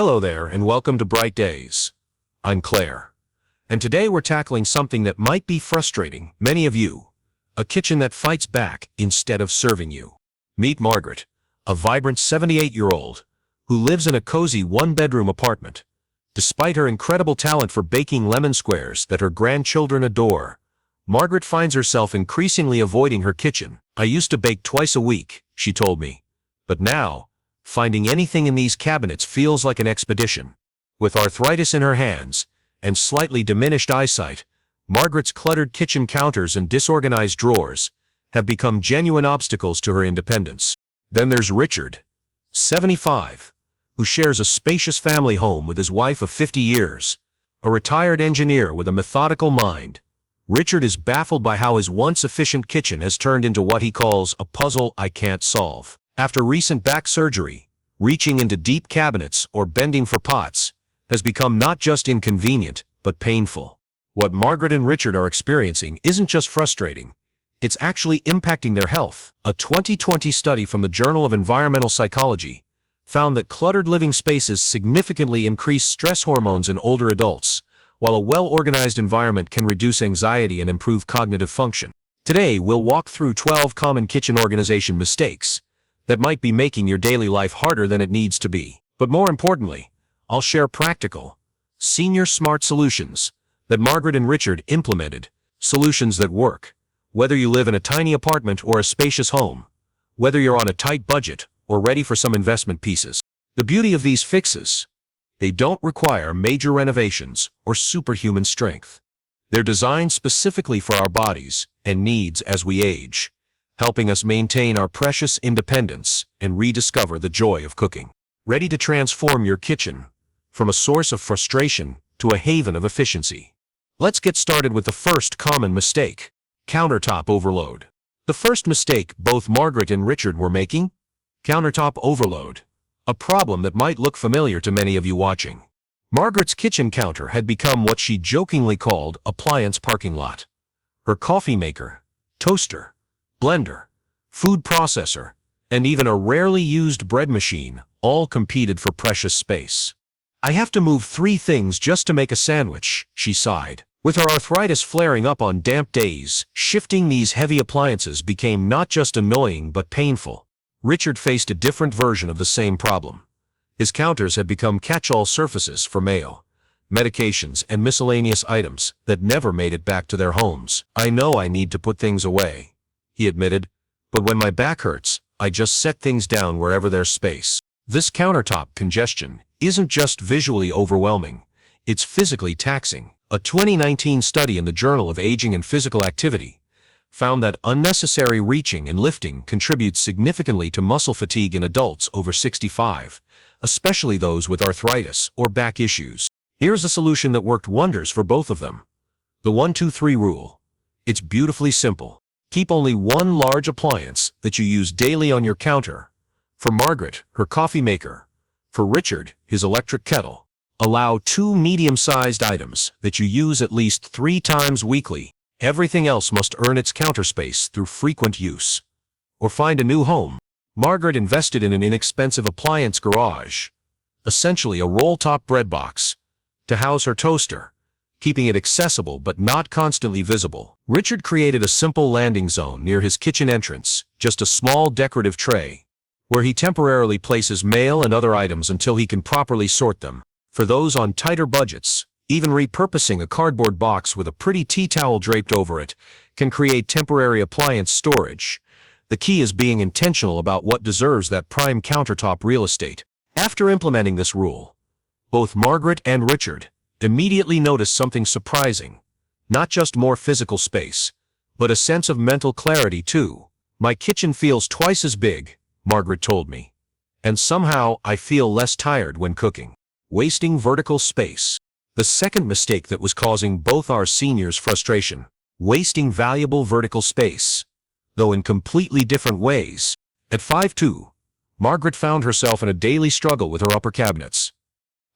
Hello there and welcome to Bright Days. I'm Claire. And today we're tackling something that might be frustrating many of you. A kitchen that fights back instead of serving you. Meet Margaret, a vibrant 78-year-old who lives in a cozy one-bedroom apartment. Despite her incredible talent for baking lemon squares that her grandchildren adore, Margaret finds herself increasingly avoiding her kitchen. I used to bake twice a week, she told me. But now, finding anything in these cabinets feels like an expedition. With arthritis in her hands and slightly diminished eyesight, Margaret's cluttered kitchen counters and disorganized drawers have become genuine obstacles to her independence. Then there's Richard, 75, who shares a spacious family home with his wife of 50 years, a retired engineer with a methodical mind. Richard is baffled by how his once efficient kitchen has turned into what he calls a puzzle I can't solve. After recent back surgery, reaching into deep cabinets or bending for pots has become not just inconvenient, but painful. What Margaret and Richard are experiencing isn't just frustrating, it's actually impacting their health. A 2020 study from the Journal of Environmental Psychology found that cluttered living spaces significantly increase stress hormones in older adults, while a well-organized environment can reduce anxiety and improve cognitive function. Today, we'll walk through 12 common kitchen organization mistakes that might be making your daily life harder than it needs to be. But more importantly, I'll share practical, senior smart solutions that Margaret and Richard implemented, solutions that work. Whether you live in a tiny apartment or a spacious home, whether you're on a tight budget or ready for some investment pieces. The beauty of these fixes, they don't require major renovations or superhuman strength. They're designed specifically for our bodies and needs as we age, helping us maintain our precious independence and rediscover the joy of cooking. Ready to transform your kitchen from a source of frustration to a haven of efficiency. Let's get started with the first common mistake: countertop overload. The first mistake both Margaret and Richard were making: countertop overload. A problem that might look familiar to many of you watching. Margaret's kitchen counter had become what she jokingly called appliance parking lot. Her coffee maker, toaster, blender, food processor, and even a rarely used bread machine all competed for precious space. "I have to move 3 things just to make a sandwich," she sighed. With her arthritis flaring up on damp days, shifting these heavy appliances became not just annoying but painful. Richard faced a different version of the same problem. His counters had become catch-all surfaces for mail, medications, and miscellaneous items that never made it back to their homes. "I know I need to put things away," he admitted, "but when my back hurts, I just set things down wherever there's space." This countertop congestion isn't just visually overwhelming, it's physically taxing. A 2019 study in the Journal of Aging and Physical Activity found that unnecessary reaching and lifting contributes significantly to muscle fatigue in adults over 65, especially those with arthritis or back issues. Here's a solution that worked wonders for both of them. The 1-2-3 rule. It's beautifully simple. Keep only one large appliance that you use daily on your counter. For Margaret, her coffee maker. For Richard, his electric kettle. Allow 2 medium-sized items that you use at least 3 times weekly. Everything else must earn its counter space through frequent use. Or find a new home. Margaret invested in an inexpensive appliance garage, essentially a roll-top bread box, to house her toaster, keeping it accessible but not constantly visible. Richard created a simple landing zone near his kitchen entrance, just a small decorative tray, where he temporarily places mail and other items until he can properly sort them. For those on tighter budgets, even repurposing a cardboard box with a pretty tea towel draped over it can create temporary appliance storage. The key is being intentional about what deserves that prime countertop real estate. After implementing this rule, both Margaret and Richard immediately noticed something surprising. Not just more physical space, but a sense of mental clarity too. "My kitchen feels twice as big," Margaret told me, "and somehow I feel less tired when cooking." Wasting vertical space. The second mistake that was causing both our seniors frustration. Wasting valuable vertical space, though in completely different ways. At 5'2", Margaret found herself in a daily struggle with her upper cabinets.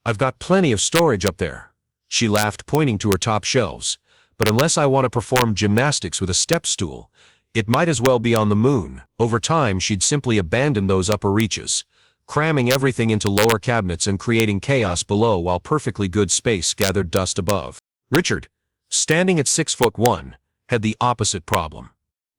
"I've got plenty of storage up there," she laughed, pointing to her top shelves, "but unless I want to perform gymnastics with a step stool, it might as well be on the moon." Over time, she'd simply abandoned those upper reaches, cramming everything into lower cabinets and creating chaos below while perfectly good space gathered dust above. Richard, standing at 6'1", had the opposite problem.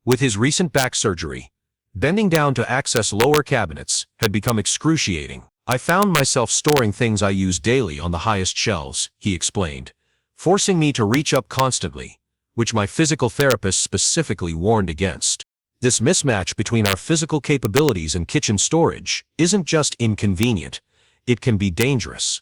With his recent back surgery, bending down to access lower cabinets had become excruciating. I found myself storing things I use daily on the highest shelves, he explained, forcing me to reach up constantly, which my physical therapist specifically warned against. This mismatch between our physical capabilities and kitchen storage isn't just inconvenient, it can be dangerous.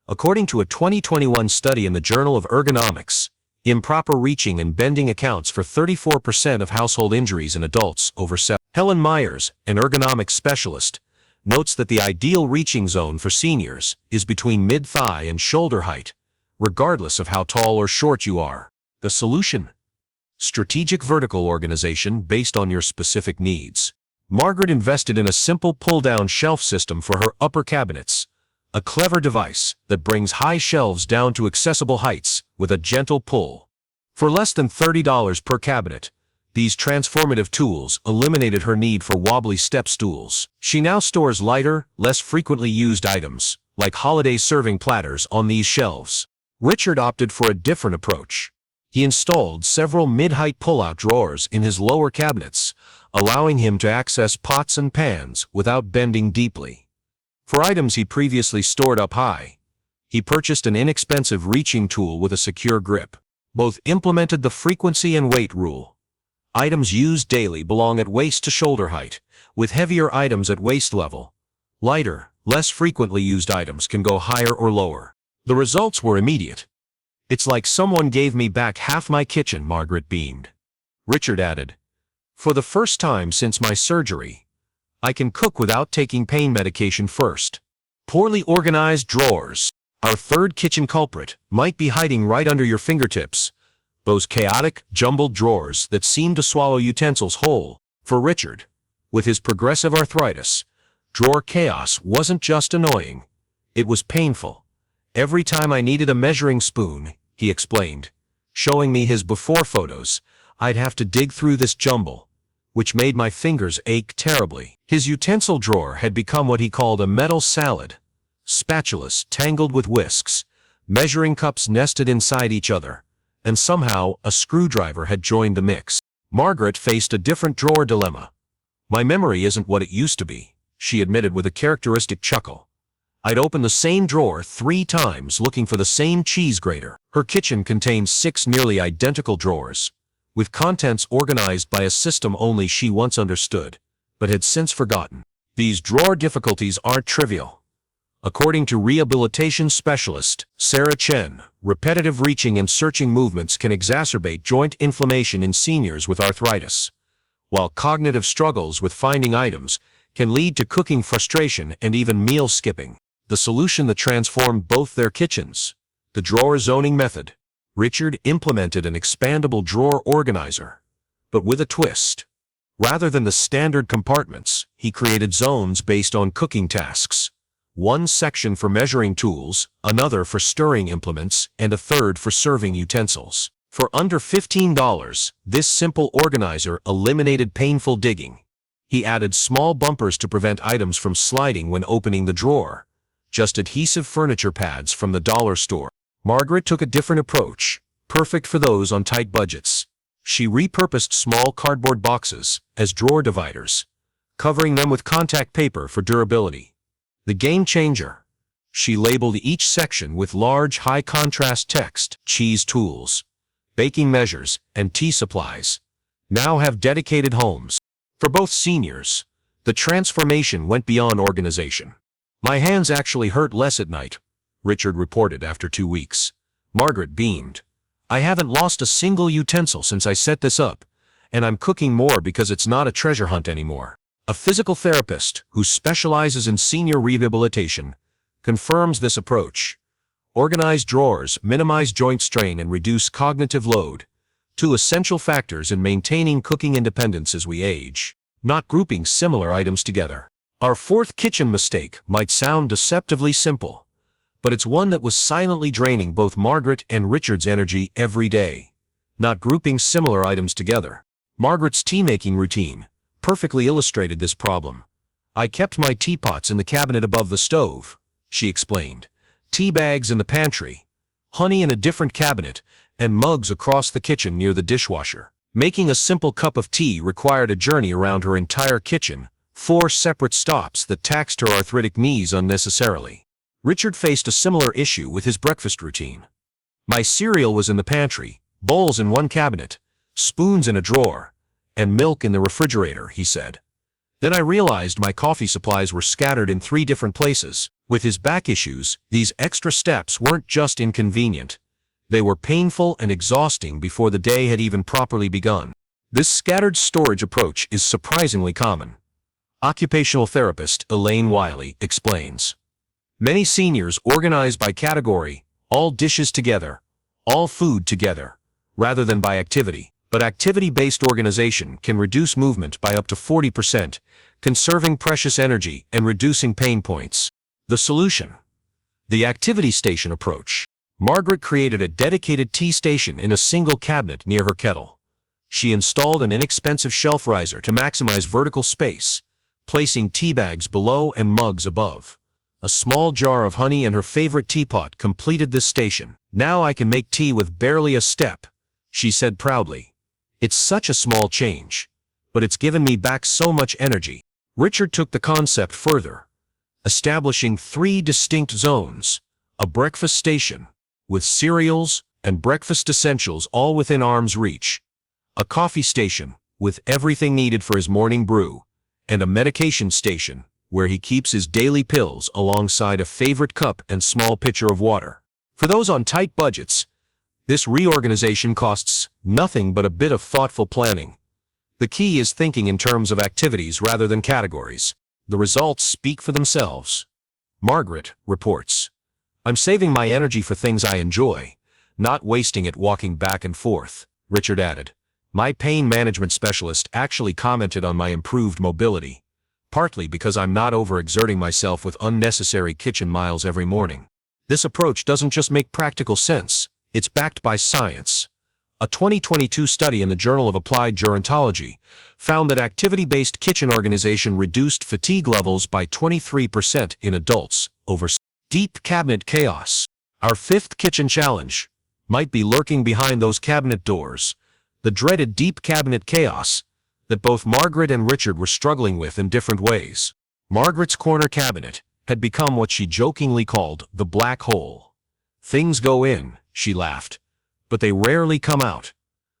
According to a 2021 study in the Journal of Ergonomics, improper reaching and bending accounts for 34% of household injuries in adults over 7. Helen Myers, an ergonomics specialist, notes that the ideal reaching zone for seniors is between mid-thigh and shoulder height, regardless of how tall or short you are. The solution? Strategic vertical organization based on your specific needs. Margaret invested in a simple pull-down shelf system for her upper cabinets, a clever device that brings high shelves down to accessible heights with a gentle pull. For less than $30 per cabinet, these transformative tools eliminated her need for wobbly step stools. She now stores lighter, less frequently used items, like holiday serving platters, on these shelves. Richard opted for a different approach. He installed several mid-height pull-out drawers in his lower cabinets, allowing him to access pots and pans without bending deeply. For items he previously stored up high, he purchased an inexpensive reaching tool with a secure grip. Both implemented the frequency and weight rule. Items used daily belong at waist to shoulder height, with heavier items at waist level. Lighter, less frequently used items can go higher or lower. The results were immediate. "It's like someone gave me back half my kitchen," Margaret beamed. Richard added, "For the first time since my surgery, I can cook without taking pain medication first." Poorly organized drawers. Our third kitchen culprit might be hiding right under your fingertips. Those chaotic, jumbled drawers that seem to swallow utensils whole. For Richard, with his progressive arthritis, drawer chaos wasn't just annoying. It was painful. "Every time I needed a measuring spoon," he explained, showing me his before photos, "I'd have to dig through this jumble, which made my fingers ache terribly." His utensil drawer had become what he called a metal salad. Spatulas tangled with whisks, measuring cups nested inside each other, and somehow a screwdriver had joined the mix. Margaret faced a different drawer dilemma. "My memory isn't what it used to be," she admitted with a characteristic chuckle. "I'd open the same drawer 3 times looking for the same cheese grater." Her kitchen contained 6 nearly identical drawers, with contents organized by a system only she once understood, but had since forgotten. These drawer difficulties aren't trivial. According to rehabilitation specialist Sarah Chen, repetitive reaching and searching movements can exacerbate joint inflammation in seniors with arthritis, while cognitive struggles with finding items can lead to cooking frustration and even meal skipping. The solution that transformed both their kitchens: the drawer zoning method. Richard implemented an expandable drawer organizer, but with a twist. Rather than the standard compartments, he created zones based on cooking tasks. One section for measuring tools, another for stirring implements, and a third for serving utensils. For under $15, this simple organizer eliminated painful digging. He added small bumpers to prevent items from sliding when opening the drawer. Just adhesive furniture pads from the dollar store. Margaret took a different approach, perfect for those on tight budgets. She repurposed small cardboard boxes as drawer dividers, covering them with contact paper for durability. The game changer: she labeled each section with large, high-contrast text. Cheese tools, baking measures, and tea supplies now have dedicated homes. For both seniors, the transformation went beyond organization. "My hands actually hurt less at night," Richard reported after 2 weeks. Margaret beamed. "I haven't lost a single utensil since I set this up, and I'm cooking more because it's not a treasure hunt anymore." A physical therapist who specializes in senior rehabilitation confirms this approach. Organized drawers minimize joint strain and reduce cognitive load, 2 essential factors in maintaining cooking independence as we age. Not grouping similar items together. Our fourth kitchen mistake might sound deceptively simple, but it's one that was silently draining both Margaret and Richard's energy every day. Not grouping similar items together. Margaret's tea-making routine perfectly illustrated this problem. I kept my teapots in the cabinet above the stove, she explained. Tea bags in the pantry, honey in a different cabinet, and mugs across the kitchen near the dishwasher. Making a simple cup of tea required a journey around her entire kitchen, 4 separate stops that taxed her arthritic knees unnecessarily. Richard faced a similar issue with his breakfast routine. My cereal was in the pantry, bowls in one cabinet, spoons in a drawer, and milk in the refrigerator, he said. Then I realized my coffee supplies were scattered in 3 different places. With his back issues, these extra steps weren't just inconvenient. They were painful and exhausting before the day had even properly begun. This scattered storage approach is surprisingly common. Occupational therapist Elaine Wiley explains. Many seniors organize by category, all dishes together, all food together, rather than by activity. But activity-based organization can reduce movement by up to 40%, conserving precious energy and reducing pain points. The solution: the activity station approach. Margaret created a dedicated tea station in a single cabinet near her kettle. She installed an inexpensive shelf riser to maximize vertical space, placing tea bags below and mugs above. A small jar of honey and her favorite teapot completed this station. Now I can make tea with barely a step, she said proudly. It's such a small change, but it's given me back so much energy. Richard took the concept further, establishing 3 distinct zones: a breakfast station, with cereals and breakfast essentials all within arm's reach, a coffee station, with everything needed for his morning brew, and a medication station, where he keeps his daily pills alongside a favorite cup and small pitcher of water. For those on tight budgets, this reorganization costs nothing but a bit of thoughtful planning. The key is thinking in terms of activities rather than categories. The results speak for themselves. Margaret reports, I'm saving my energy for things I enjoy, not wasting it walking back and forth. Richard added, my pain management specialist actually commented on my improved mobility, partly because I'm not overexerting myself with unnecessary kitchen miles every morning. This approach doesn't just make practical sense, it's backed by science. A 2022 study in the Journal of Applied Gerontology found that activity-based kitchen organization reduced fatigue levels by 23% in adults over deep cabinet chaos. Our 5th kitchen challenge might be lurking behind those cabinet doors, the dreaded deep cabinet chaos that both Margaret and Richard were struggling with in different ways. Margaret's corner cabinet had become what she jokingly called the black hole. Things go in, she laughed, but they rarely come out.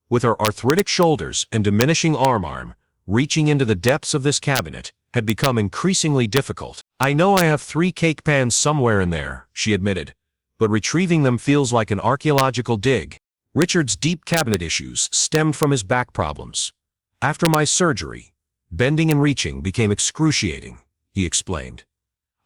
With her arthritic shoulders and diminishing arm, reaching into the depths of this cabinet had become increasingly difficult. I know I have 3 cake pans somewhere in there, she admitted, but retrieving them feels like an archaeological dig. Richard's deep cabinet issues stemmed from his back problems. After my surgery, bending and reaching became excruciating, he explained.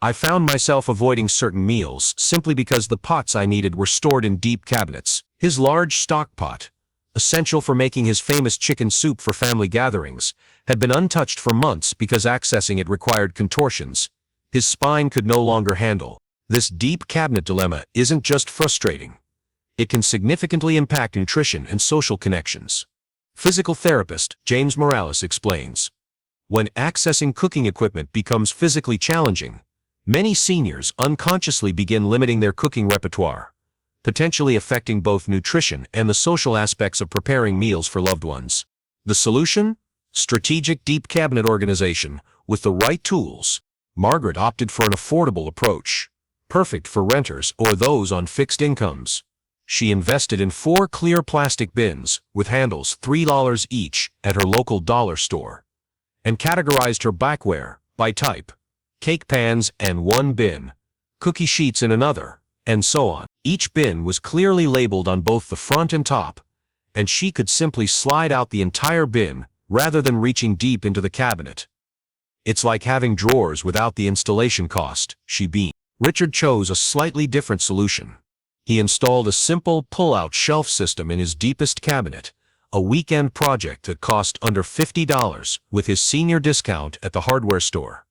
I found myself avoiding certain meals simply because the pots I needed were stored in deep cabinets. His large stock pot, essential for making his famous chicken soup for family gatherings, had been untouched for months because accessing it required contortions his spine could no longer handle. This deep cabinet dilemma isn't just frustrating. It can significantly impact nutrition and social connections. Physical therapist James Morales explains, when accessing cooking equipment becomes physically challenging, many seniors unconsciously begin limiting their cooking repertoire, potentially affecting both nutrition and the social aspects of preparing meals for loved ones. The solution? Strategic deep cabinet organization with the right tools. Margaret opted for an affordable approach, perfect for renters or those on fixed incomes. She invested in 4 clear plastic bins with handles $3 each at her local dollar store, and categorized her backware by type: cake pans in 1 bin, cookie sheets in another, and so on. Each bin was clearly labeled on both the front and top, and she could simply slide out the entire bin rather than reaching deep into the cabinet. It's like having drawers without the installation cost, she beamed. Richard chose a slightly different solution. He installed a simple pull-out shelf system in his deepest cabinet, a weekend project that cost under $50 with his senior discount at the hardware store.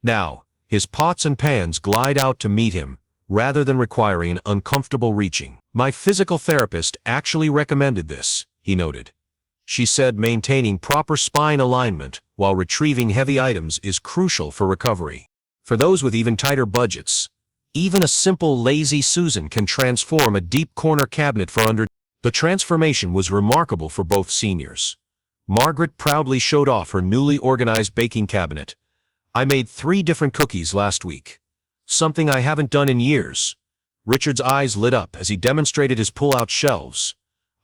Now, his pots and pans glide out to meet him, rather than requiring an uncomfortable reaching. My physical therapist actually recommended this, he noted. She said maintaining proper spine alignment while retrieving heavy items is crucial for recovery. For those with even tighter budgets, even a simple Lazy Susan can transform a deep corner cabinet for under. The transformation was remarkable for both seniors. Margaret proudly showed off her newly organized baking cabinet. "I made 3 different cookies last week. Something I haven't done in years." Richard's eyes lit up as he demonstrated his pull-out shelves.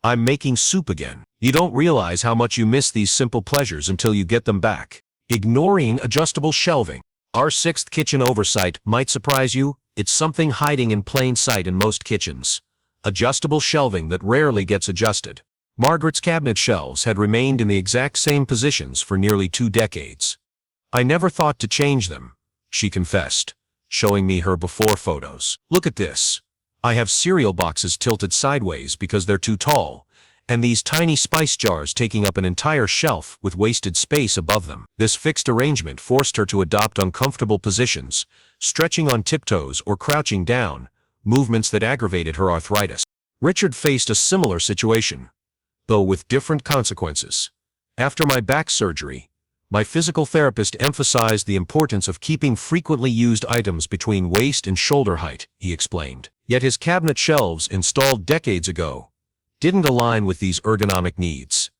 "I'm making soup again." You don't realize how much you miss these simple pleasures until you get them back. Ignoring adjustable shelving. Our 6th kitchen oversight might surprise you. It's something hiding in plain sight in most kitchens. Adjustable shelving that rarely gets adjusted. Margaret's cabinet shelves had remained in the exact same positions for nearly 2 decades. "I never thought to change them," she confessed, showing me her before photos. "Look at this. I have cereal boxes tilted sideways because they're too tall, and these tiny spice jars taking up an entire shelf with wasted space above them." This fixed arrangement forced her to adopt uncomfortable positions, stretching on tiptoes or crouching down, movements that aggravated her arthritis. Richard faced a similar situation, though with different consequences. "After my back surgery, my physical therapist emphasized the importance of keeping frequently used items between waist and shoulder height," he explained. Yet his cabinet shelves installed decades ago didn't align with these ergonomic needs.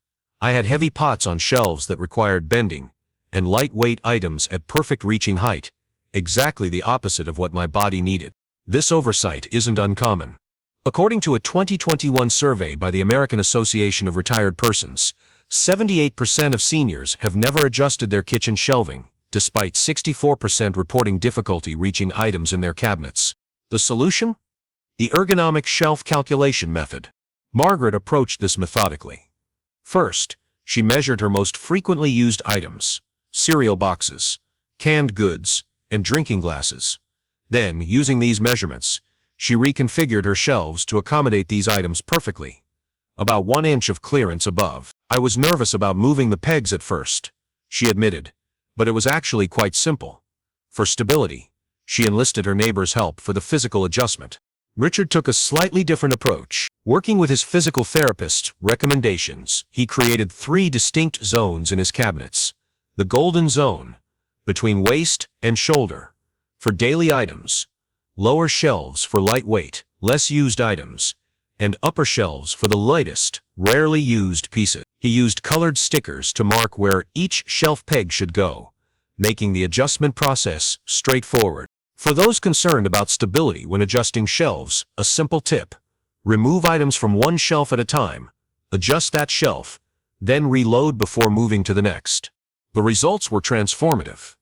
"I had heavy pots on shelves that required bending, and lightweight items at perfect reaching height, exactly the opposite of what my body needed." This oversight isn't uncommon. According to a 2021 survey by the American Association of Retired Persons, 78% of seniors have never adjusted their kitchen shelving, despite 64% reporting difficulty reaching items in their cabinets. The solution? The ergonomic shelf calculation method. Margaret approached this methodically. First, she measured her most frequently used items: cereal boxes, canned goods, and drinking glasses. Then, using these measurements, she reconfigured her shelves to accommodate these items perfectly, about 1 inch of clearance above. "I was nervous about moving the pegs at first," she admitted, "but it was actually quite simple." For stability, she enlisted her neighbor's help for the physical adjustment. Richard took a slightly different approach. Working with his physical therapist's recommendations, he created 3 distinct zones in his cabinets. The golden zone, between waist and shoulder, for daily items; lower shelves for lightweight, less used items; and upper shelves for the lightest, rarely used pieces. He used colored stickers to mark where each shelf peg should go, making the adjustment process straightforward. For those concerned about stability when adjusting shelves, a simple tip: remove items from one shelf at a time, adjust that shelf, then reload before moving to the next. The results were transformative.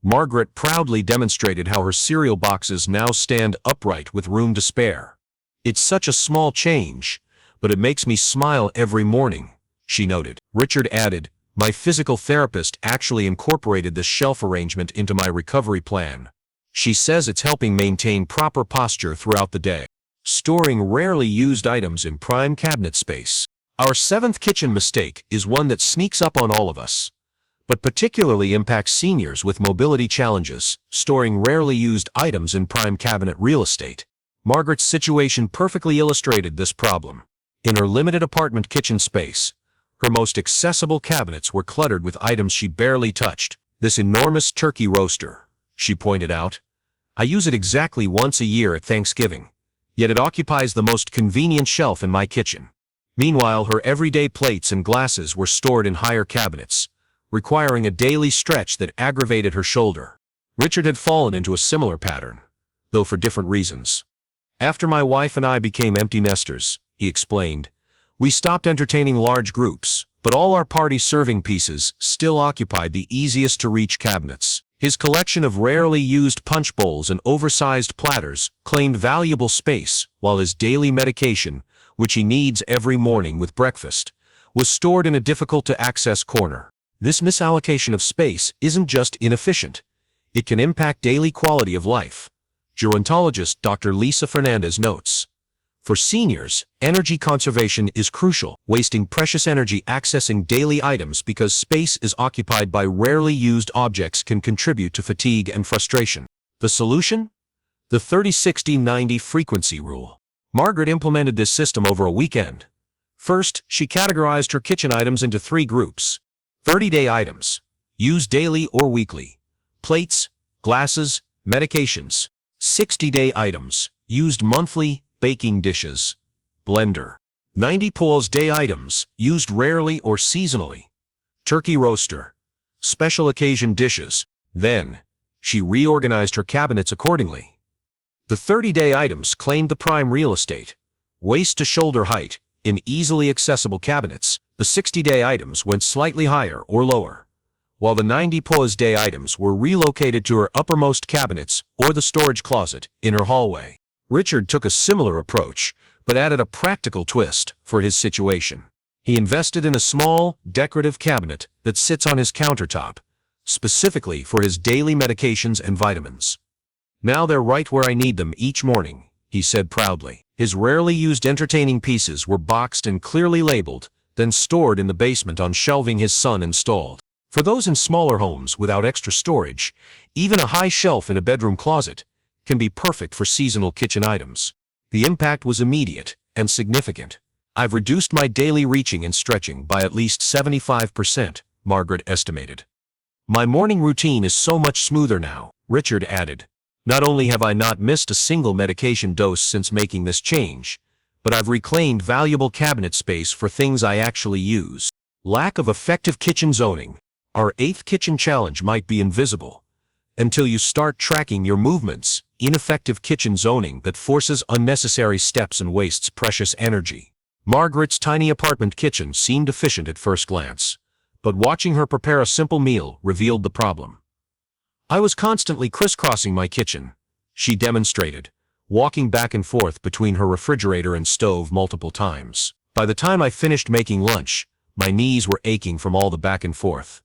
Margaret proudly demonstrated how her cereal boxes now stand upright with room to spare. "It's such a small change, but it makes me smile every morning," she noted. Richard added, "My physical therapist actually incorporated this shelf arrangement into my recovery plan. She says it's helping maintain proper posture throughout the day." Storing rarely used items in prime cabinet space. Our 7th kitchen mistake is one that sneaks up on all of us, but particularly impacts seniors with mobility challenges: storing rarely used items in prime cabinet real estate. Margaret's situation perfectly illustrated this problem. In her limited apartment kitchen space, her most accessible cabinets were cluttered with items she barely touched. "This enormous turkey roaster," she pointed out. "I use it exactly once a year at Thanksgiving, yet it occupies the most convenient shelf in my kitchen." Meanwhile, her everyday plates and glasses were stored in higher cabinets, requiring a daily stretch that aggravated her shoulder. Richard had fallen into a similar pattern, though for different reasons. "After my wife and I became empty nesters," he explained, "we stopped entertaining large groups, but all our party serving pieces still occupied the easiest to reach cabinets." His collection of rarely used punch bowls and oversized platters claimed valuable space, while his daily medication, which he needs every morning with breakfast, was stored in a difficult-to-access corner. This misallocation of space isn't just inefficient. It can impact daily quality of life. Gerontologist Dr. Lisa Fernandez notes, "For seniors, energy conservation is crucial, wasting precious energy accessing daily items because space is occupied by rarely used objects can contribute to fatigue and frustration." The solution? The 30-60-90 frequency rule. Margaret implemented this system over a weekend. First, she categorized her kitchen items into 3 groups. 30-day items, used daily or weekly. Plates, glasses, medications. 60-day items, used monthly, baking dishes. Blender. 90-day items, used rarely or seasonally. Turkey roaster. Special occasion dishes. Then, she reorganized her cabinets accordingly. The 30-day items claimed the prime real estate, waist to shoulder height, in easily accessible cabinets. The 60-day items went slightly higher or lower, while the 90-day items were relocated to her uppermost cabinets or the storage closet in her hallway. Richard took a similar approach, but added a practical twist for his situation. He invested in a small, decorative cabinet that sits on his countertop, specifically for his daily medications and vitamins. "Now they're right where I need them each morning," he said proudly. His rarely used entertaining pieces were boxed and clearly labeled, then stored in the basement on shelving his son installed. For those in smaller homes without extra storage, even a high shelf in a bedroom closet can be perfect for seasonal kitchen items. The impact was immediate and significant. "I've reduced my daily reaching and stretching by at least 75%, Margaret estimated. "My morning routine is so much smoother now," Richard added. "Not only have I not missed a single medication dose since making this change, but I've reclaimed valuable cabinet space for things I actually use." Lack of effective kitchen zoning. Our 8th kitchen challenge might be invisible until you start tracking your movements. Ineffective kitchen zoning that forces unnecessary steps and wastes precious energy. Margaret's tiny apartment kitchen seemed efficient at first glance, but watching her prepare a simple meal revealed the problem. "I was constantly crisscrossing my kitchen," she demonstrated, walking back and forth between her refrigerator and stove multiple times. "By the time I finished making lunch, my knees were aching from all the back and forth."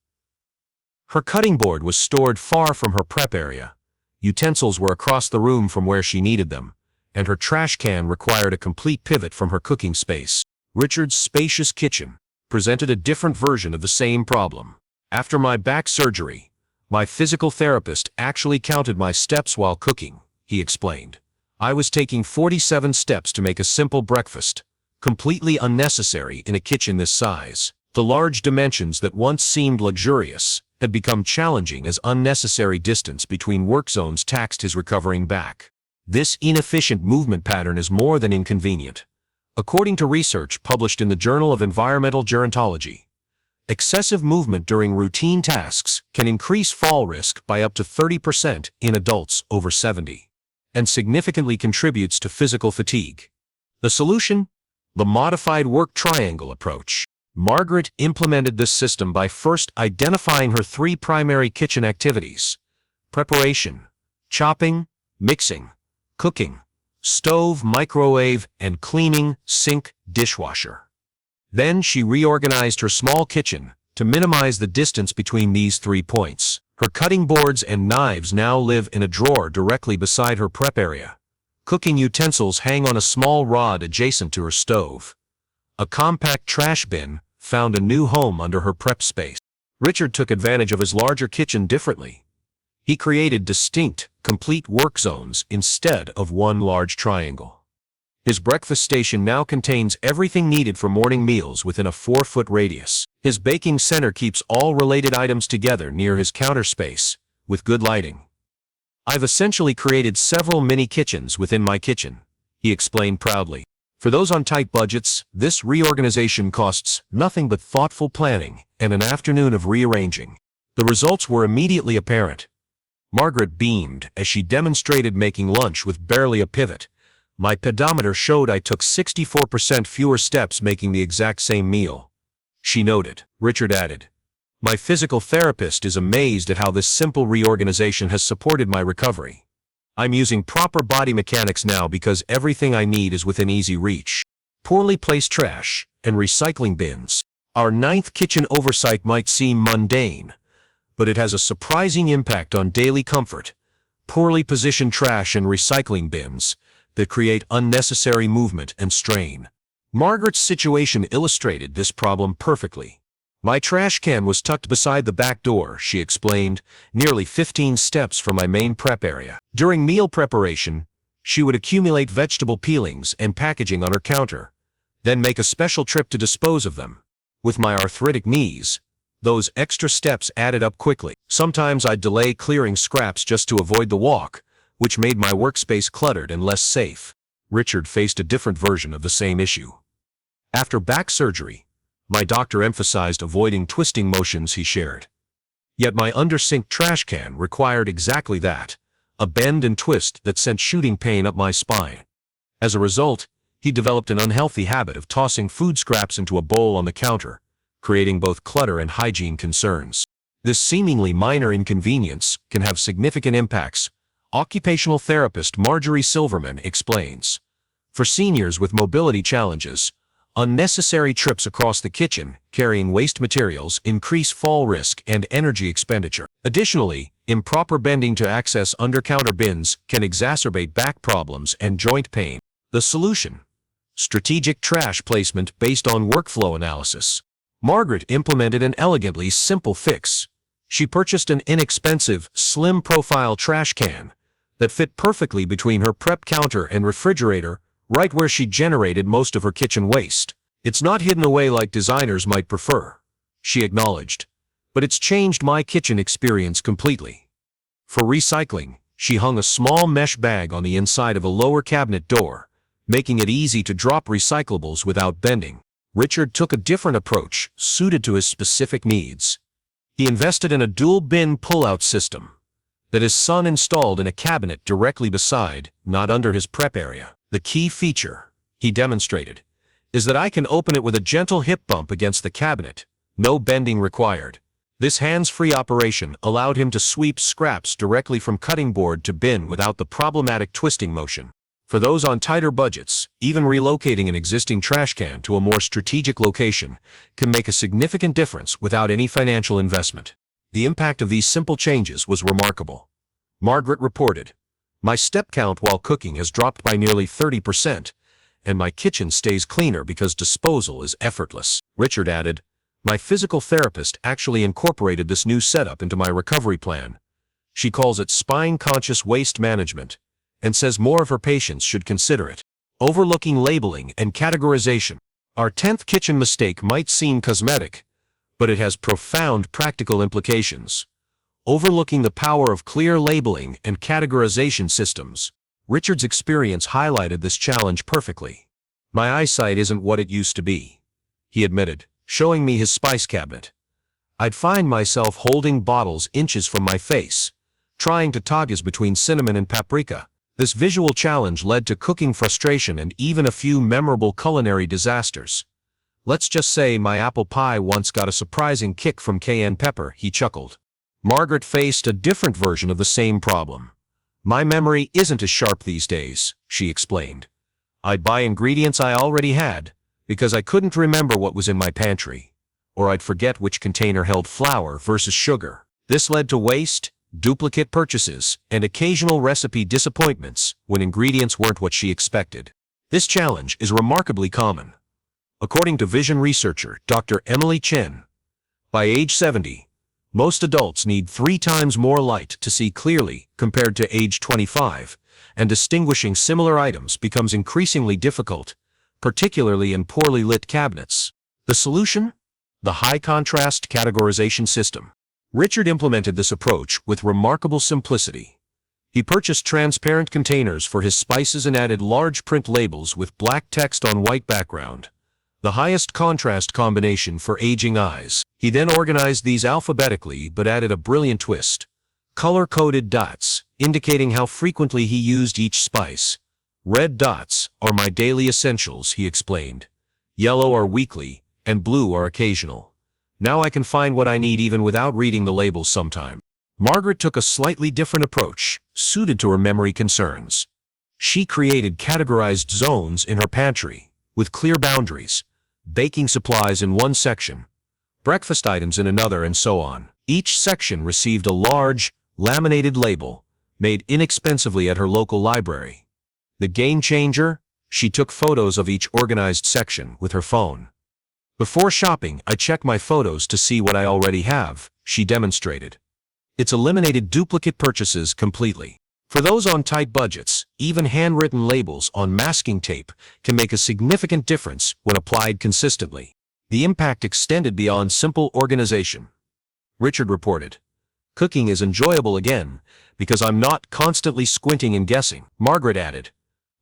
Her cutting board was stored far from her prep area. Utensils were across the room from where she needed them, and her trash can required a complete pivot from her cooking space. Richard's spacious kitchen presented a different version of the same problem. "After my back surgery, my physical therapist actually counted my steps while cooking," he explained. "I was taking 47 steps to make a simple breakfast, completely unnecessary in a kitchen this size." The large dimensions that once seemed luxurious had become challenging as unnecessary distance between work zones taxed his recovering back. This inefficient movement pattern is more than inconvenient. According to research published in the Journal of Environmental Gerontology, excessive movement during routine tasks can increase fall risk by up to 30% in adults over 70, and significantly contributes to physical fatigue. The solution? The modified work triangle approach. Margaret implemented this system by first identifying her 3 primary kitchen activities: preparation, chopping, mixing, cooking, stove, microwave, and cleaning, sink, dishwasher. Then she reorganized her small kitchen to minimize the distance between these 3 points. Her cutting boards and knives now live in a drawer directly beside her prep area. Cooking utensils hang on a small rod adjacent to her stove. A compact trash bin found a new home under her prep space. Richard took advantage of his larger kitchen differently. He created distinct, complete work zones instead of one large triangle. His breakfast station now contains everything needed for morning meals within a 4-foot radius. His baking center keeps all related items together near his counter space, with good lighting. "I've essentially created several mini kitchens within my kitchen," he explained proudly. For those on tight budgets, this reorganization costs nothing but thoughtful planning and an afternoon of rearranging. The results were immediately apparent. Margaret beamed as she demonstrated making lunch with barely a pivot. "My pedometer showed I took 64% fewer steps making the exact same meal," she noted. Richard added, "My physical therapist is amazed at how this simple reorganization has supported my recovery. I'm using proper body mechanics now because everything I need is within easy reach." Poorly placed trash and recycling bins. Our 9th kitchen oversight might seem mundane, but it has a surprising impact on daily comfort. Poorly positioned trash and recycling bins that create unnecessary movement and strain. Margaret's situation illustrated this problem perfectly. "My trash can was tucked beside the back door," she explained, "nearly 15 steps from my main prep area. During meal preparation, she would accumulate vegetable peelings and packaging on her counter, then make a special trip to dispose of them. With my arthritic knees, those extra steps added up quickly. Sometimes I'd delay clearing scraps just to avoid the walk, which made my workspace cluttered and less safe. Richard faced a different version of the same issue. After back surgery, my doctor emphasized avoiding twisting motions, he shared. Yet my under-sink trash can required exactly that, a bend and twist that sent shooting pain up my spine. As a result, he developed an unhealthy habit of tossing food scraps into a bowl on the counter, creating both clutter and hygiene concerns. This seemingly minor inconvenience can have significant impacts, occupational therapist Marjorie Silverman explains. For seniors with mobility challenges, unnecessary trips across the kitchen, carrying waste materials, increase fall risk and energy expenditure. Additionally, improper bending to access under-counter bins can exacerbate back problems and joint pain. The solution: strategic trash placement based on workflow analysis. Margaret implemented an elegantly simple fix. She purchased an inexpensive, slim-profile trash can that fit perfectly between her prep counter and refrigerator, right where she generated most of her kitchen waste. It's not hidden away like designers might prefer, she acknowledged, but it's changed my kitchen experience completely. For recycling, she hung a small mesh bag on the inside of a lower cabinet door, making it easy to drop recyclables without bending. Richard took a different approach, suited to his specific needs. He invested in a dual bin pull-out system that his son installed in a cabinet directly beside, not under his prep area. The key feature, he demonstrated, is that I can open it with a gentle hip bump against the cabinet, no bending required. This hands-free operation allowed him to sweep scraps directly from cutting board to bin without the problematic twisting motion. For those on tighter budgets, even relocating an existing trash can to a more strategic location can make a significant difference without any financial investment. The impact of these simple changes was remarkable. Margaret reported, "My step count while cooking has dropped by nearly 30%, and my kitchen stays cleaner because disposal is effortless." Richard added, "My physical therapist actually incorporated this new setup into my recovery plan. She calls it spine-conscious waste management, and says more of her patients should consider it." Overlooking labeling and categorization. Our 10th kitchen mistake might seem cosmetic, but it has profound practical implications. Overlooking the power of clear labeling and categorization systems. Richard's experience highlighted this challenge perfectly. "My eyesight isn't what it used to be," he admitted, showing me his spice cabinet. "I'd find myself holding bottles inches from my face, trying to toggles between cinnamon and paprika." This visual challenge led to cooking frustration and even a few memorable culinary disasters. "Let's just say my apple pie once got a surprising kick from cayenne pepper," he chuckled. Margaret faced a different version of the same problem. "My memory isn't as sharp these days," she explained. "I'd buy ingredients I already had, because I couldn't remember what was in my pantry. Or I'd forget which container held flour versus sugar. This led to waste, duplicate purchases, and occasional recipe disappointments when ingredients weren't what she expected." This challenge is remarkably common. According to vision researcher Dr. Emily Chen, by age 70, most adults need 3 times more light to see clearly compared to age 25, and distinguishing similar items becomes increasingly difficult, particularly in poorly lit cabinets. The solution? The high-contrast categorization system. Richard implemented this approach with remarkable simplicity. He purchased transparent containers for his spices and added large print labels with black text on white background, the highest contrast combination for aging eyes. He then organized these alphabetically but added a brilliant twist: color-coded dots, indicating how frequently he used each spice. "Red dots are my daily essentials," he explained. "Yellow are weekly, and blue are occasional. Now I can find what I need even without reading the labels sometime." Margaret took a slightly different approach, suited to her memory concerns. She created categorized zones in her pantry, with clear boundaries: baking supplies in one section, breakfast items in another, and so on. Each section received a large, laminated label, made inexpensively at her local library. The game changer? She took photos of each organized section with her phone. "Before shopping, I check my photos to see what I already have," she demonstrated. It's eliminated duplicate purchases completely. For those on tight budgets, even handwritten labels on masking tape can make a significant difference when applied consistently. The impact extended beyond simple organization. Richard reported, "Cooking is enjoyable again because I'm not constantly squinting and guessing." Margaret added,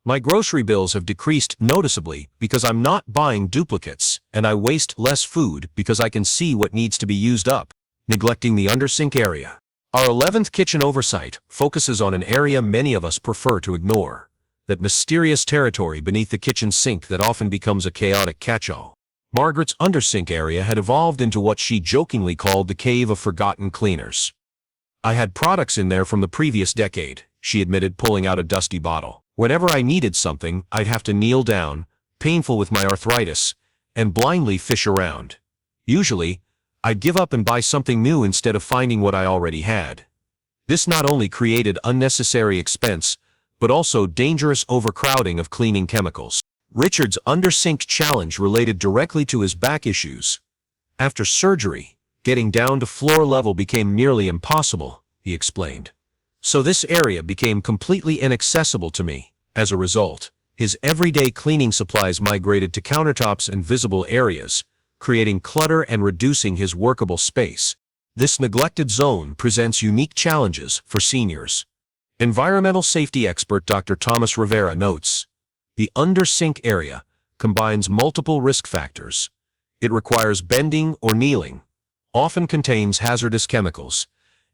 "My grocery bills have decreased noticeably because I'm not buying duplicates, and I waste less food because I can see what needs to be used up." Neglecting the undersink area. Our 11th kitchen oversight focuses on an area many of us prefer to ignore, that mysterious territory beneath the kitchen sink that often becomes a chaotic catch-all. Margaret's undersink area had evolved into what she jokingly called the cave of forgotten cleaners. "I had products in there from the previous decade," she admitted, pulling out a dusty bottle. "Whenever I needed something, I'd have to kneel down, painful with my arthritis, and blindly fish around. Usually, I'd give up and buy something new instead of finding what I already had. This not only created unnecessary expense, but also dangerous overcrowding of cleaning chemicals." Richard's undersink challenge related directly to his back issues. "After surgery, getting down to floor level became nearly impossible," he explained. "So this area became completely inaccessible to me. As a result, his everyday cleaning supplies migrated to countertops and visible areas, creating clutter and reducing his workable space. This neglected zone presents unique challenges for seniors." Environmental safety expert Dr. Thomas Rivera notes, "The undersink area combines multiple risk factors. It requires bending or kneeling, often contains hazardous chemicals,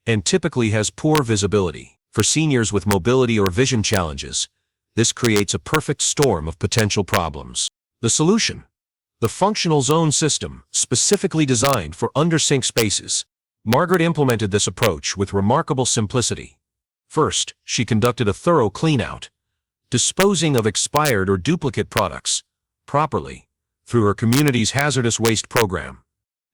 and typically has poor visibility. For seniors with mobility or vision challenges, this creates a perfect storm of potential problems." The solution: the functional zone system, specifically designed for undersink spaces. Margaret implemented this approach with remarkable simplicity. First, she conducted a thorough clean-out, disposing of expired or duplicate products properly through her community's hazardous waste program.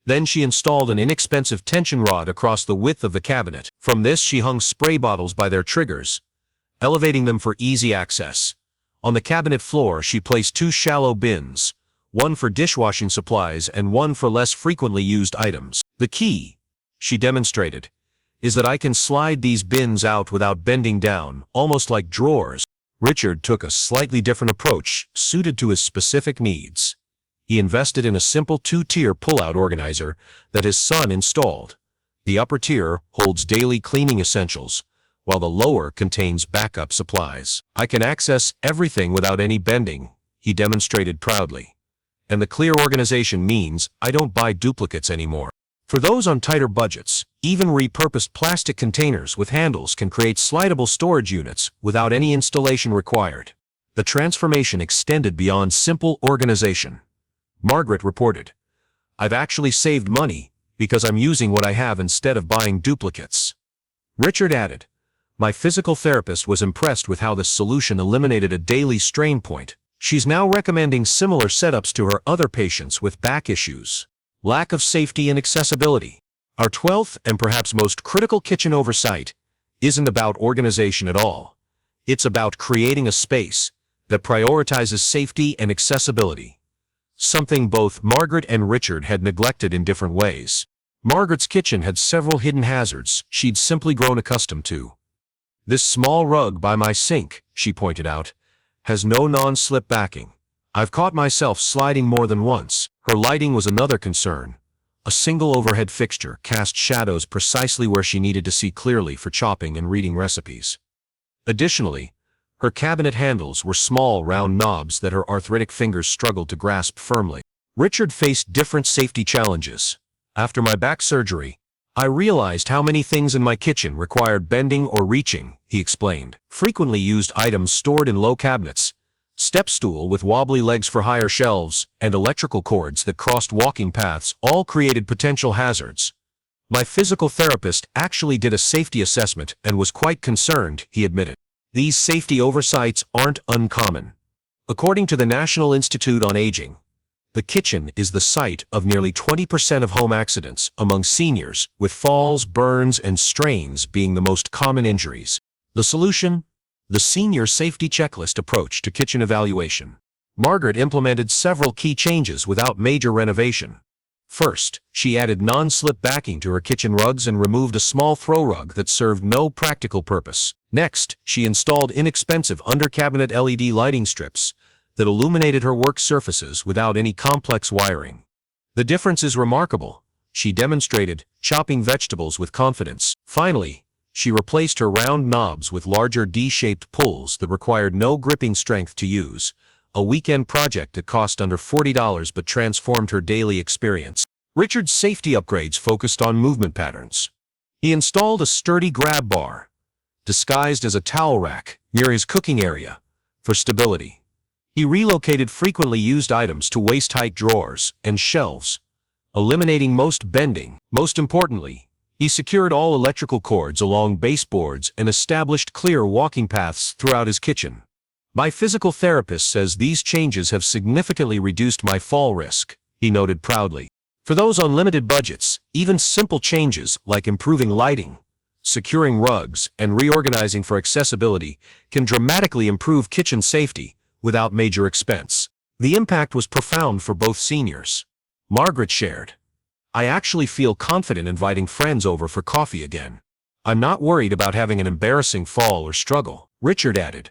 Then she installed an inexpensive tension rod across the width of the cabinet. From this, she hung spray bottles by their triggers, elevating them for easy access. On the cabinet floor, she placed 2 shallow bins, one for dishwashing supplies and one for less frequently used items. "The key," she demonstrated, "is that I can slide these bins out without bending down, almost like drawers." Richard took a slightly different approach, suited to his specific needs. He invested in a simple 2-tier pull-out organizer that his son installed. The upper tier holds daily cleaning essentials, while the lower contains backup supplies. "I can access everything without any bending," he demonstrated proudly. "And the clear organization means I don't buy duplicates anymore." For those on tighter budgets, even repurposed plastic containers with handles can create slidable storage units without any installation required. The transformation extended beyond simple organization. Margaret reported, "I've actually saved money because I'm using what I have instead of buying duplicates." Richard added, "My physical therapist was impressed with how this solution eliminated a daily strain point. She's now recommending similar setups to her other patients with back issues." Lack of safety and accessibility. Our 12th and perhaps most critical kitchen oversight isn't about organization at all. It's about creating a space that prioritizes safety and accessibility, something both Margaret and Richard had neglected in different ways. Margaret's kitchen had several hidden hazards she'd simply grown accustomed to. "This small rug by my sink," she pointed out, "has no non-slip backing. I've caught myself sliding more than once." Her lighting was another concern. A single overhead fixture cast shadows precisely where she needed to see clearly for chopping and reading recipes. Additionally, her cabinet handles were small round knobs that her arthritic fingers struggled to grasp firmly. Richard faced different safety challenges. "After my back surgery, I realized how many things in my kitchen required bending or reaching," he explained. "Frequently used items stored in low cabinets, step stool with wobbly legs for higher shelves, and electrical cords that crossed walking paths all created potential hazards. My physical therapist actually did a safety assessment and was quite concerned," he admitted. These safety oversights aren't uncommon. According to the National Institute on Aging, the kitchen is the site of nearly 20% of home accidents among seniors, with falls, burns, and strains being the most common injuries. The solution? The Senior Safety Checklist approach to kitchen evaluation. Margaret implemented several key changes without major renovation. First, she added non-slip backing to her kitchen rugs and removed a small throw rug that served no practical purpose. Next, she installed inexpensive under-cabinet LED lighting strips that illuminated her work surfaces without any complex wiring. The difference is remarkable, she demonstrated, chopping vegetables with confidence. Finally, she replaced her round knobs with larger D-shaped pulls that required no gripping strength to use, a weekend project that cost under $40 but transformed her daily experience. Richard's safety upgrades focused on movement patterns. He installed a sturdy grab bar, disguised as a towel rack, near his cooking area, for stability. He relocated frequently used items to waist-height drawers and shelves, eliminating most bending. Most importantly, he secured all electrical cords along baseboards and established clear walking paths throughout his kitchen. My physical therapist says these changes have significantly reduced my fall risk, he noted proudly. For those on limited budgets, even simple changes like improving lighting, securing rugs, and reorganizing for accessibility can dramatically improve kitchen safety without major expense. The impact was profound for both seniors. Margaret shared, "I actually feel confident inviting friends over for coffee again. I'm not worried about having an embarrassing fall or struggle." Richard added,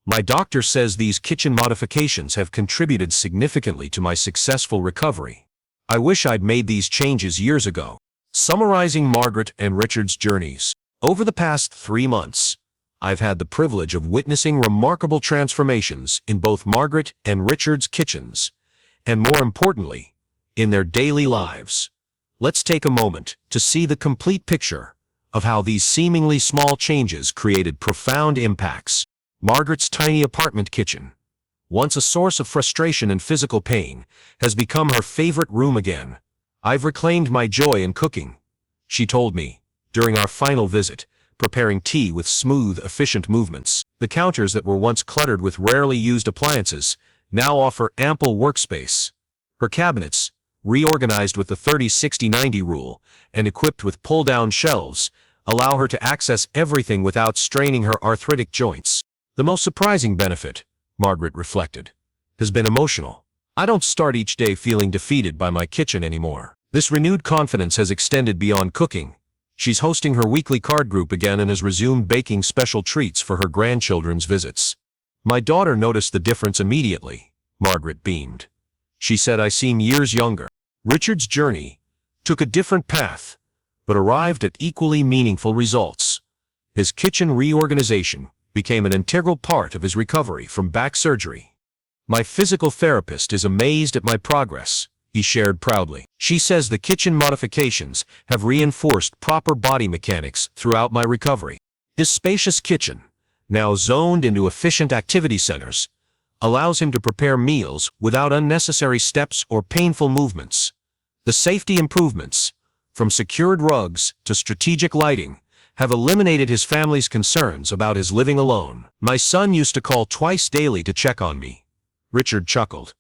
"My doctor says these kitchen modifications have contributed significantly to my successful recovery. I wish I'd made these changes years ago." Summarizing Margaret and Richard's journeys. Over the past 3 months, I've had the privilege of witnessing remarkable transformations in both Margaret and Richard's kitchens, and more importantly, in their daily lives. Let's take a moment to see the complete picture of how these seemingly small changes created profound impacts. Margaret's tiny apartment kitchen, once a source of frustration and physical pain, has become her favorite room again. "I've reclaimed my joy in cooking," she told me, during our final visit, preparing tea with smooth, efficient movements. The counters that were once cluttered with rarely used appliances now offer ample workspace. Her cabinets, reorganized with the 30-60-90 rule and equipped with pull-down shelves, allow her to access everything without straining her arthritic joints. The most surprising benefit, Margaret reflected, has been emotional. "I don't start each day feeling defeated by my kitchen anymore." This renewed confidence has extended beyond cooking. She's hosting her weekly card group again and has resumed baking special treats for her grandchildren's visits. "My daughter noticed the difference immediately," Margaret beamed. "She said I seem years younger." Richard's journey took a different path, but arrived at equally meaningful results. His kitchen reorganization became an integral part of his recovery from back surgery. "My physical therapist is amazed at my progress," he shared proudly. "She says the kitchen modifications have reinforced proper body mechanics throughout my recovery." His spacious kitchen, now zoned into efficient activity centers, allows him to prepare meals without unnecessary steps or painful movements. The safety improvements, from secured rugs to strategic lighting, have eliminated his family's concerns about his living alone. "My son used to call twice daily to check on me," Richard chuckled.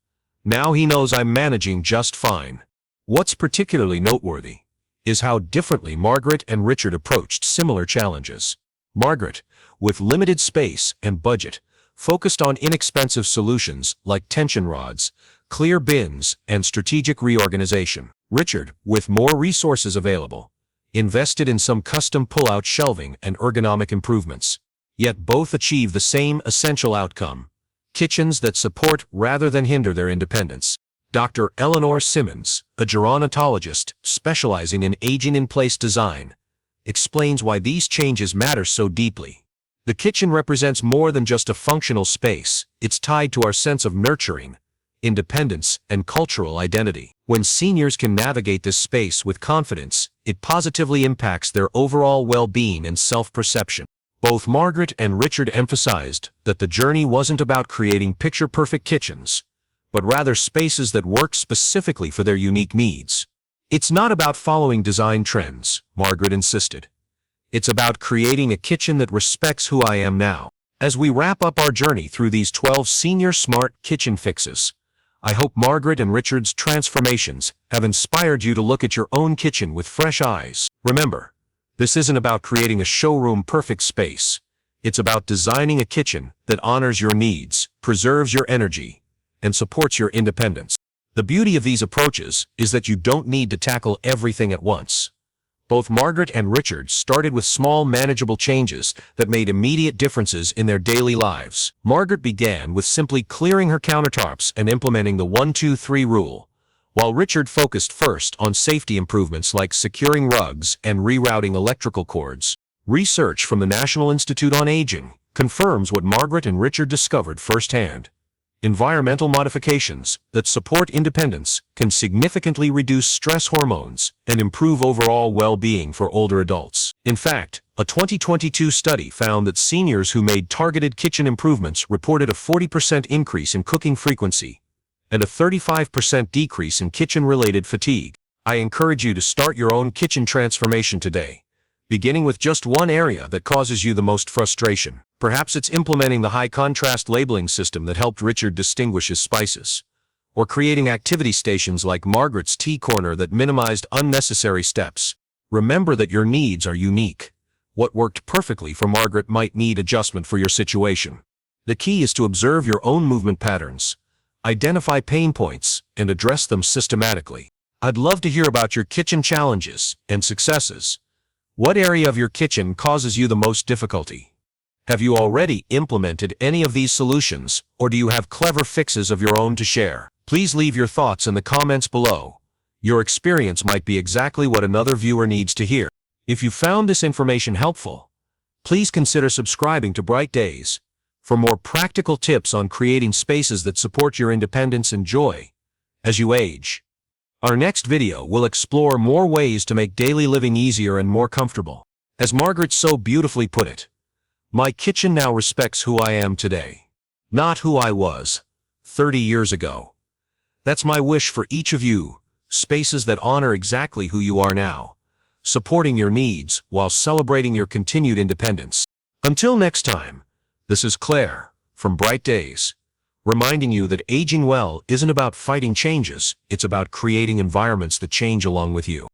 "Now he knows I'm managing just fine." What's particularly noteworthy is how differently Margaret and Richard approached similar challenges. Margaret, with limited space and budget, focused on inexpensive solutions like tension rods, clear bins, and strategic reorganization. Richard, with more resources available, invested in some custom pull-out shelving and ergonomic improvements. Yet both achieve the same essential outcome: kitchens that support rather than hinder their independence. Dr. Eleanor Simmons, a gerontologist specializing in aging-in-place design, explains why these changes matter so deeply. The kitchen represents more than just a functional space. It's tied to our sense of nurturing, independence, and cultural identity. When seniors can navigate this space with confidence, it positively impacts their overall well-being and self-perception. Both Margaret and Richard emphasized that the journey wasn't about creating picture-perfect kitchens, but rather spaces that work specifically for their unique needs. "It's not about following design trends," Margaret insisted. "It's about creating a kitchen that respects who I am now." As we wrap up our journey through these 12 senior smart kitchen fixes, I hope Margaret and Richard's transformations have inspired you to look at your own kitchen with fresh eyes. Remember, this isn't about creating a showroom-perfect space. It's about designing a kitchen that honors your needs, preserves your energy, and supports your independence. The beauty of these approaches is that you don't need to tackle everything at once. Both Margaret and Richard started with small, manageable changes that made immediate differences in their daily lives. Margaret began with simply clearing her countertops and implementing the 1-2-3 rule, while Richard focused first on safety improvements like securing rugs and rerouting electrical cords. Research from the National Institute on Aging confirms what Margaret and Richard discovered firsthand. Environmental modifications that support independence can significantly reduce stress hormones and improve overall well-being for older adults. In fact, a 2022 study found that seniors who made targeted kitchen improvements reported a 40% increase in cooking frequency and a 35% decrease in kitchen-related fatigue. I encourage you to start your own kitchen transformation today, beginning with just one area that causes you the most frustration. Perhaps it's implementing the high-contrast labeling system that helped Richard distinguish his spices, or creating activity stations like Margaret's tea corner that minimized unnecessary steps. Remember that your needs are unique. What worked perfectly for Margaret might need adjustment for your situation. The key is to observe your own movement patterns, identify pain points, and address them systematically. I'd love to hear about your kitchen challenges and successes. What area of your kitchen causes you the most difficulty? Have you already implemented any of these solutions, or do you have clever fixes of your own to share? Please leave your thoughts in the comments below. Your experience might be exactly what another viewer needs to hear. If you found this information helpful, please consider subscribing to Bright Days for more practical tips on creating spaces that support your independence and joy as you age. Our next video will explore more ways to make daily living easier and more comfortable. As Margaret so beautifully put it, "My kitchen now respects who I am today, not who I was 30 years ago." That's my wish for each of you, spaces that honor exactly who you are now, supporting your needs while celebrating your continued independence. Until next time, this is Claire from Bright Days, reminding you that aging well isn't about fighting changes, it's about creating environments that change along with you.